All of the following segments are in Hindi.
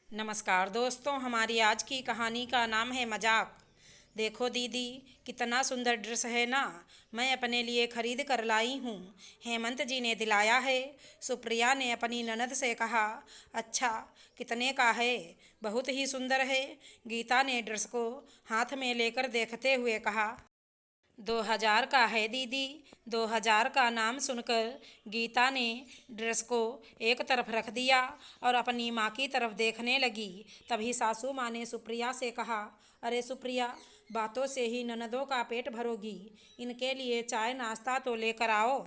नमस्कार दोस्तों, हमारी आज की कहानी का नाम है मजाक। देखो दीदी, कितना सुंदर ड्रेस है ना। मैं अपने लिए खरीद कर लाई हूँ। हेमंत जी ने दिलाया है। सुप्रिया ने अपनी ननद से कहा। अच्छा, कितने का है? बहुत ही सुंदर है। गीता ने ड्रेस को हाथ में लेकर देखते हुए कहा। 2000 का है दीदी। 2000 का नाम सुनकर गीता ने ड्रेस को एक तरफ रख दिया और अपनी माँ की तरफ देखने लगी। तभी सासू माँ ने सुप्रिया से कहा, अरे सुप्रिया, बातों से ही ननदों का पेट भरोगी। इनके लिए चाय नाश्ता तो लेकर आओ।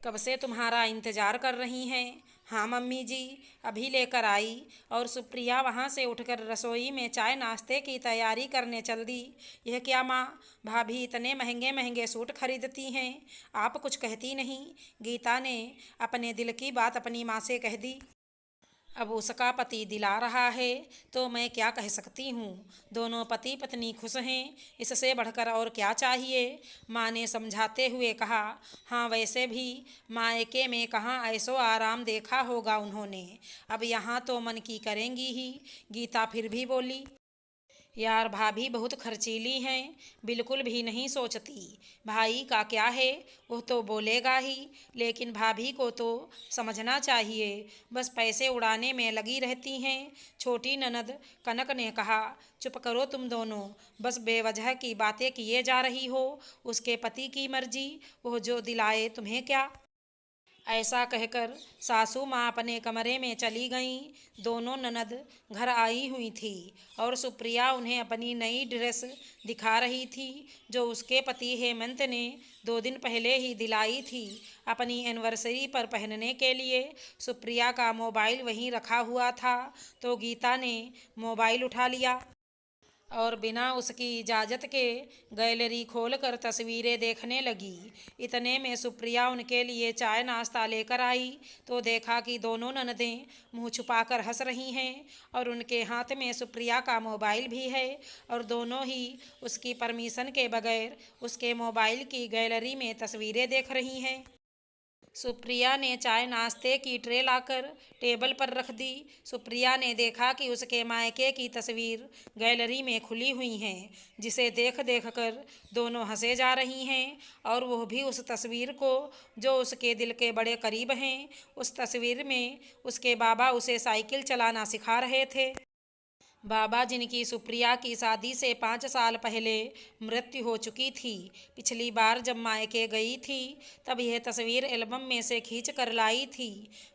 कब से तुम्हारा इंतज़ार कर रही हैं। हाँ मम्मी जी, अभी लेकर आई। और सुप्रिया वहाँ से उठकर रसोई में चाय नाश्ते की तैयारी करने चल दी। यह क्या माँ, भाभी इतने महंगे महंगे सूट खरीदती हैं, आप कुछ कहती नहीं। गीता ने अपने दिल की बात अपनी माँ से कह दी। अब उसका पति दिला रहा है तो मैं क्या कह सकती हूँ। दोनों पति पत्नी खुश हैं, इससे बढ़कर और क्या चाहिए। माँ ने समझाते हुए कहा। हाँ वैसे भी मायके में कहाँ ऐसो आराम देखा होगा उन्होंने। अब यहाँ तो मन की करेंगी ही। गीता फिर भी बोली, यार भाभी बहुत खर्चीली हैं, बिल्कुल भी नहीं सोचती। भाई का क्या है, वो तो बोलेगा ही, लेकिन भाभी को तो समझना चाहिए, बस पैसे उड़ाने में लगी रहती हैं। छोटी ननद कनक ने कहा, चुप करो तुम दोनों, बस बेवजह की बातें किए जा रही हो। उसके पति की मर्जी, वो जो दिलाए तुम्हें क्या। ऐसा कहकर सासू माँ अपने कमरे में चली गईं। दोनों ननद घर आई हुई थी और सुप्रिया उन्हें अपनी नई ड्रेस दिखा रही थी, जो उसके पति हेमंत ने 2 दिन पहले ही दिलाई थी अपनी एनिवर्सरी पर पहनने के लिए। सुप्रिया का मोबाइल वहीं रखा हुआ था तो गीता ने मोबाइल उठा लिया और बिना उसकी इजाज़त के गैलरी खोलकर तस्वीरें देखने लगी। इतने में सुप्रिया उनके लिए चाय नाश्ता लेकर आई तो देखा कि दोनों ननदें मुंह छुपाकर हंस रही हैं और उनके हाथ में सुप्रिया का मोबाइल भी है और दोनों ही उसकी परमिशन के बगैर उसके मोबाइल की गैलरी में तस्वीरें देख रही हैं। सुप्रिया ने चाय नाश्ते की ट्रे लाकर टेबल पर रख दी। सुप्रिया ने देखा कि उसके मायके की तस्वीर गैलरी में खुली हुई हैं, जिसे देख देख कर दोनों हंसे जा रही हैं और वह भी उस तस्वीर को जो उसके दिल के बड़े करीब हैं। उस तस्वीर में उसके बाबा उसे साइकिल चलाना सिखा रहे थे। बाबा जिनकी सुप्रिया की शादी से 5 साल पहले मृत्यु हो चुकी थी। पिछली बार जब मायके गई थी तब यह तस्वीर एल्बम में से खींच कर लाई थी।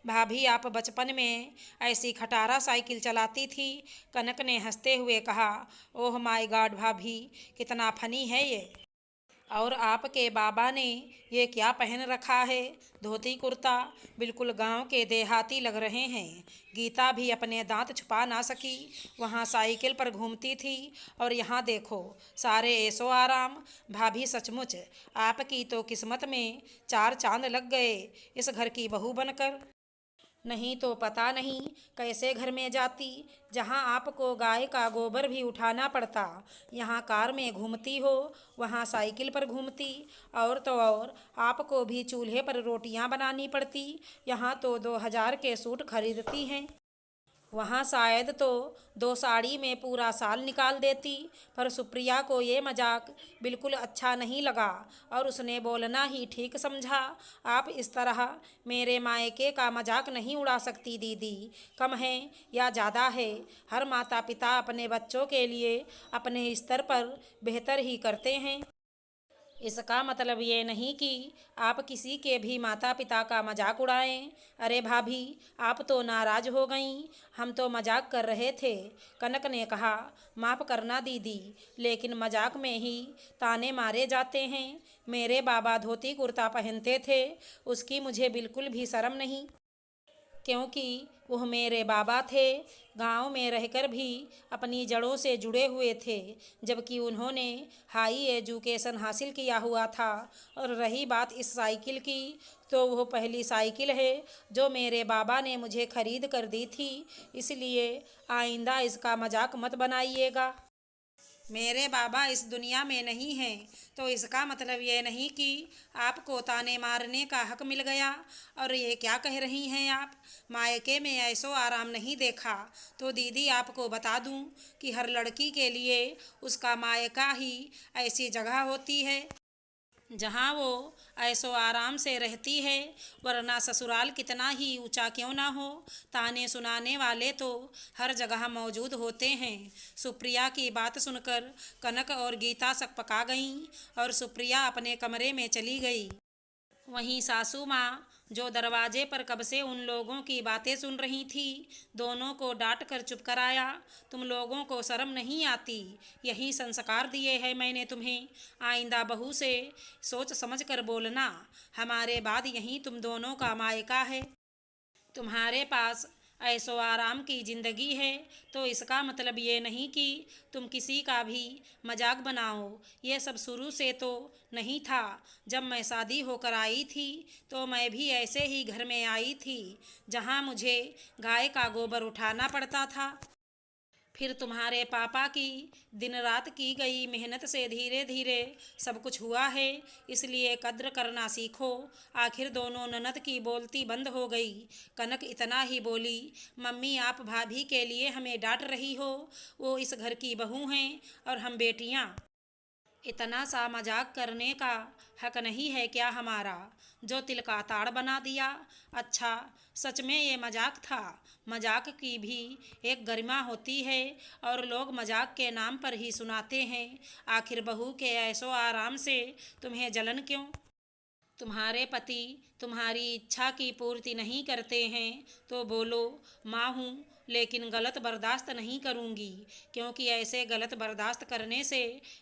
भाभी आप बचपन में ऐसी खटारा साइकिल चलाती थी। कनक ने हंसते हुए कहा। ओह माय गॉड भाभी, कितना फनी है ये। और आपके बाबा ने ये क्या पहन रखा है, धोती कुर्ता, बिल्कुल गांव के देहाती लग रहे हैं। गीता भी अपने दांत छुपा ना सकी। वहाँ साइकिल पर घूमती थी और यहाँ देखो सारे ऐसो आराम। भाभी सचमुच आपकी तो किस्मत में 4 चांद लग गए इस घर की बहू बनकर। नहीं तो पता नहीं कैसे घर में जाती, जहाँ आपको गाय का गोबर भी उठाना पड़ता। यहाँ कार में घूमती हो, वहाँ साइकिल पर घूमती। और तो और आपको भी चूल्हे पर रोटियां बनानी पड़ती। यहाँ तो 2000 के सूट खरीदती हैं, वहाँ शायद तो 2 साड़ी में पूरा साल निकाल देती। पर सुप्रिया को ये मजाक बिल्कुल अच्छा नहीं लगा और उसने बोलना ही ठीक समझा। आप इस तरह मेरे मायके का मजाक नहीं उड़ा सकती दीदी। कम है या ज़्यादा है, हर माता पिता अपने बच्चों के लिए अपने स्तर पर बेहतर ही करते हैं। इसका मतलब ये नहीं कि आप किसी के भी माता पिता का मजाक उड़ाएं। अरे भाभी, आप तो नाराज हो गईं, हम तो मजाक कर रहे थे। कनक ने कहा, माफ़ करना दीदी, लेकिन मजाक में ही ताने मारे जाते हैं। मेरे बाबा धोती कुर्ता पहनते थे, उसकी मुझे बिल्कुल भी शर्म नहीं, क्योंकि वह मेरे बाबा थे। गांव में रहकर भी अपनी जड़ों से जुड़े हुए थे, जबकि उन्होंने हाई एजुकेशन हासिल किया हुआ था। और रही बात इस साइकिल की, तो वह पहली साइकिल है जो मेरे बाबा ने मुझे खरीद कर दी थी। इसलिए आइंदा इसका मजाक मत बनाइएगा। मेरे बाबा इस दुनिया में नहीं हैं, तो इसका मतलब ये नहीं कि आपको ताने मारने का हक मिल गया। और ये क्या कह रही हैं आप? मायके में ऐसो आराम नहीं देखा। तो दीदी आपको बता दूं कि हर लड़की के लिए उसका मायका ही ऐसी जगह होती है जहाँ वो ऐसो आराम से रहती है, वरना ससुराल कितना ही ऊंचा क्यों ना हो, ताने सुनाने वाले तो हर जगह मौजूद होते हैं। सुप्रिया की बात सुनकर कनक और गीता सकपका गईं और सुप्रिया अपने कमरे में चली गई। वहीं सासू माँ, जो दरवाजे पर कब से उन लोगों की बातें सुन रही थी, दोनों को डांट कर चुप कराया। तुम लोगों को शर्म नहीं आती? यही संस्कार दिए हैं मैंने तुम्हें। आइंदा बहू से सोच समझ कर बोलना। हमारे बाद यहीं तुम दोनों का मायका है। तुम्हारे पास ऐसो आराम की ज़िंदगी है, तो इसका मतलब ये नहीं कि तुम किसी का भी मजाक बनाओ। ये सब शुरू से तो नहीं था। जब मैं शादी होकर आई थी तो मैं भी ऐसे ही घर में आई थी, जहाँ मुझे गाय का गोबर उठाना पड़ता था। फिर तुम्हारे पापा की दिन रात की गई मेहनत से धीरे धीरे सब कुछ हुआ है, इसलिए कद्र करना सीखो। आखिर दोनों ननद की बोलती बंद हो गई। कनक इतना ही बोली, मम्मी आप भाभी के लिए हमें डांट रही हो? वो इस घर की बहू हैं और हम बेटियां। इतना सा मजाक करने का हक नहीं है क्या हमारा, जो तिल का ताड़ बना दिया? अच्छा, सच में ये मजाक था। मजाक की भी एक गरिमा होती है और लोग मजाक के नाम पर ही सुनाते हैं। आखिर बहू के ऐसो आराम से तुम्हें जलन क्यों? तुम्हारे पति तुम्हारी इच्छा की पूर्ति नहीं करते हैं तो बोलो, माँ हूँ लेकिन गलत बर्दाश्त नहीं करूँगी, क्योंकि ऐसे गलत बर्दाश्त करने से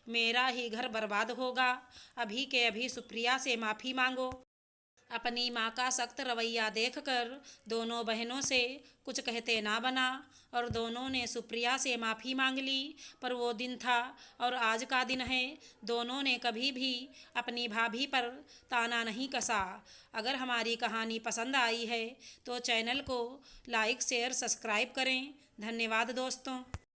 मेरा ही घर बर्बाद होगा। अभी के अभी सुप्रिया से माफ़ी मांगो। अपनी माँ का सख्त रवैया देखकर दोनों बहनों से कुछ कहते ना बना और दोनों ने सुप्रिया से माफ़ी मांग ली। पर वो दिन था और आज का दिन है। दोनों ने कभी भी अपनी भाभी पर ताना नहीं कसा। अगर हमारी कहानी पसंद आई है तो चैनल को लाइक शेयर सब्सक्राइब करें। धन्यवाद दोस्तों।